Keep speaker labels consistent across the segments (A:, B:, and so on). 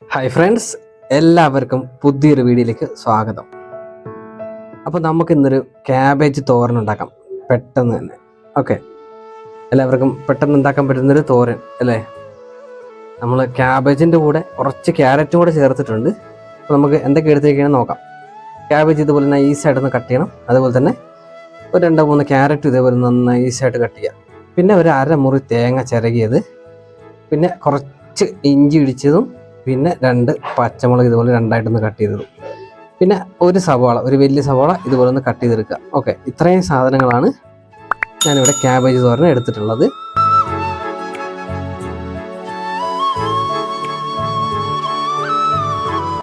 A: Hi friends, എല്ലാവർക്കും പുതിയൊരു വീഡിയോയിലേക്ക് സ്വാഗതം. അപ്പോൾ നമുക്കിന്നൊരു ക്യാബേജ് തോരൻ ഉണ്ടാക്കാം, പെട്ടെന്ന് തന്നെ. ഓക്കെ, എല്ലാവർക്കും പെട്ടെന്ന് ഉണ്ടാക്കാൻ പറ്റുന്നൊരു തോരൻ അല്ലേ. നമ്മൾ ക്യാബേജിൻ്റെ കൂടെ കുറച്ച് ക്യാരറ്റും കൂടെ ചേർത്തിട്ടുണ്ട്. അപ്പോൾ നമുക്ക് എന്തൊക്കെ എടുത്തിരിക്കുകയെന്ന് നോക്കാം. ക്യാബേജ് ഇതുപോലെ നൈസായിട്ടൊന്ന് കട്ട് ചെയ്യണം. അതുപോലെ തന്നെ ഒരു 2-3 ക്യാരറ്റ് ഇതേപോലെ നൈസായിട്ട് കട്ട് ചെയ്യുക. പിന്നെ ഒരു അരമുറി തേങ്ങ ചിരകിയത്, പിന്നെ കുറച്ച് ഇഞ്ചി ഇടിച്ചതും, പിന്നെ 2 പച്ചമുളക് ഇതുപോലെ രണ്ടായിട്ടൊന്ന് കട്ട് ചെയ്തത്, പിന്നെ ഒരു വലിയ സവാള ഇതുപോലെ ഒന്ന് കട്ട് ചെയ്തെടുക്കുക. ഓക്കെ, ഇത്രയും സാധനങ്ങളാണ് ഞാനിവിടെ ക്യാബേജ് തോരൻ എടുത്തിട്ടുള്ളത്.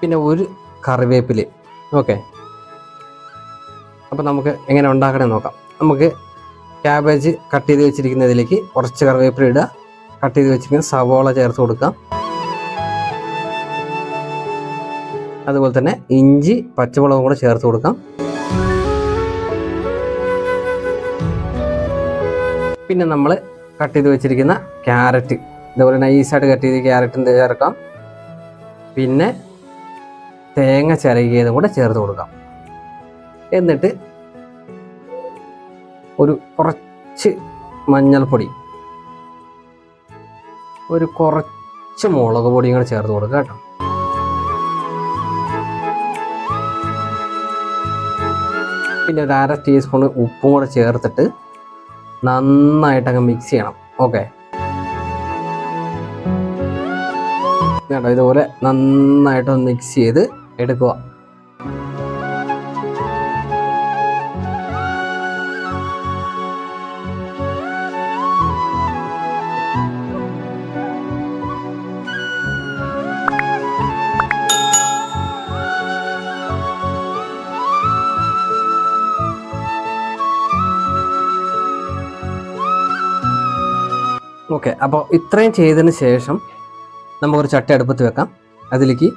A: പിന്നെ ഒരു കറിവേപ്പില. ഓക്കെ, അപ്പോൾ നമുക്ക് എങ്ങനെ ഉണ്ടാക്കണേ നോക്കാം. നമുക്ക് ക്യാബേജ് കട്ട് ചെയ്ത് വെച്ചിരിക്കുന്നതിലേക്ക് കുറച്ച് കറിവേപ്പില ഇടുക. കട്ട് ചെയ്ത് വെച്ചിരിക്കുന്ന സവാള ചേർത്ത് കൊടുക്കാം. അതുപോലെ തന്നെ ഇഞ്ചി പച്ചമുളകും കൂടെ ചേർത്ത് കൊടുക്കാം. പിന്നെ നമ്മൾ കട്ട് ചെയ്ത് വെച്ചിരിക്കുന്ന ക്യാരറ്റ് ഇതുപോലെ നൈസായിട്ട് കട്ട് ചെയ്ത് ക്യാരറ്റിൻ്റെ ചേർക്കാം. പിന്നെ തേങ്ങ ചിരകിയതും കൂടെ ചേർത്ത് കൊടുക്കാം. എന്നിട്ട് കുറച്ച് മഞ്ഞൾപ്പൊടി, കുറച്ച് മുളക് പൊടിയും കൂടെ ചേർത്ത് കൊടുക്കുക കേട്ടോ. പിന്നെ ഒരു 1/2 ടീസ്പൂൺ ഉപ്പും കൂടെ ചേർത്തിട്ട് നന്നായിട്ടങ്ങ് മിക്സ് ചെയ്യണം. ഓക്കെ, കേട്ടോ, ഇതുപോലെ നന്നായിട്ടൊന്ന് മിക്സ് ചെയ്ത് എടുക്കുക. ഓക്കെ, അപ്പോൾ ഇത്രയും ചെയ്തതിന് ശേഷം നമുക്കൊരു ചട്ടി അടുപ്പത്ത് വെക്കാം. അതിലേക്ക്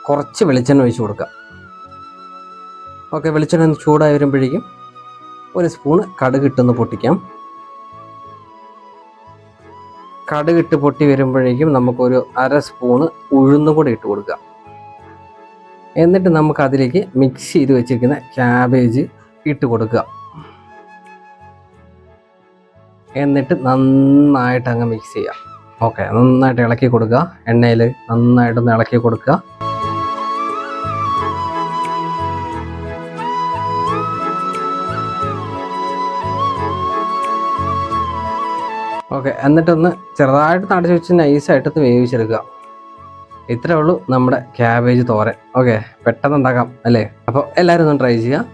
A: കുറച്ച് വെളിച്ചെണ്ണ ഒഴിച്ച് കൊടുക്കാം. ഓക്കെ, വെളിച്ചെണ്ണ ഒന്ന് ചൂടായി വരുമ്പോഴേക്കും ഒരു സ്പൂണ് കടുകിട്ടൊന്ന് പൊട്ടിക്കാം. കടുകിട്ട് പൊട്ടി വരുമ്പോഴേക്കും നമുക്കൊരു 1/2 സ്പൂണ് ഉഴുന്നും കൂടി ഇട്ട് കൊടുക്കാം. എന്നിട്ട് നമുക്ക് അതിലേക്ക് മിക്സ് ചെയ്ത് വെച്ചിരിക്കുന്ന ക്യാബേജ് ഇട്ട് കൊടുക്കുക. എന്നിട്ട് നന്നായിട്ട് അങ്ങ് മിക്സ് ചെയ്യാം. ഓക്കെ, നന്നായിട്ട് ഇളക്കി കൊടുക്കുക. എണ്ണയിൽ നന്നായിട്ടൊന്ന് ഇളക്കി കൊടുക്കുക. ഓക്കെ, എന്നിട്ടൊന്ന് ചെറുതായിട്ട് തടച്ച് വെച്ച് നൈസായിട്ടൊന്ന് വേവിച്ചെടുക്കുക. ഇത്രേ ഉള്ളൂ നമ്മുടെ ക്യാബേജ് തോരൻ. ഓക്കെ, പെട്ടെന്ന് ഉണ്ടാക്കാം അല്ലേ. അപ്പോൾ എല്ലാവരും ഒന്ന് ട്രൈ ചെയ്യുക.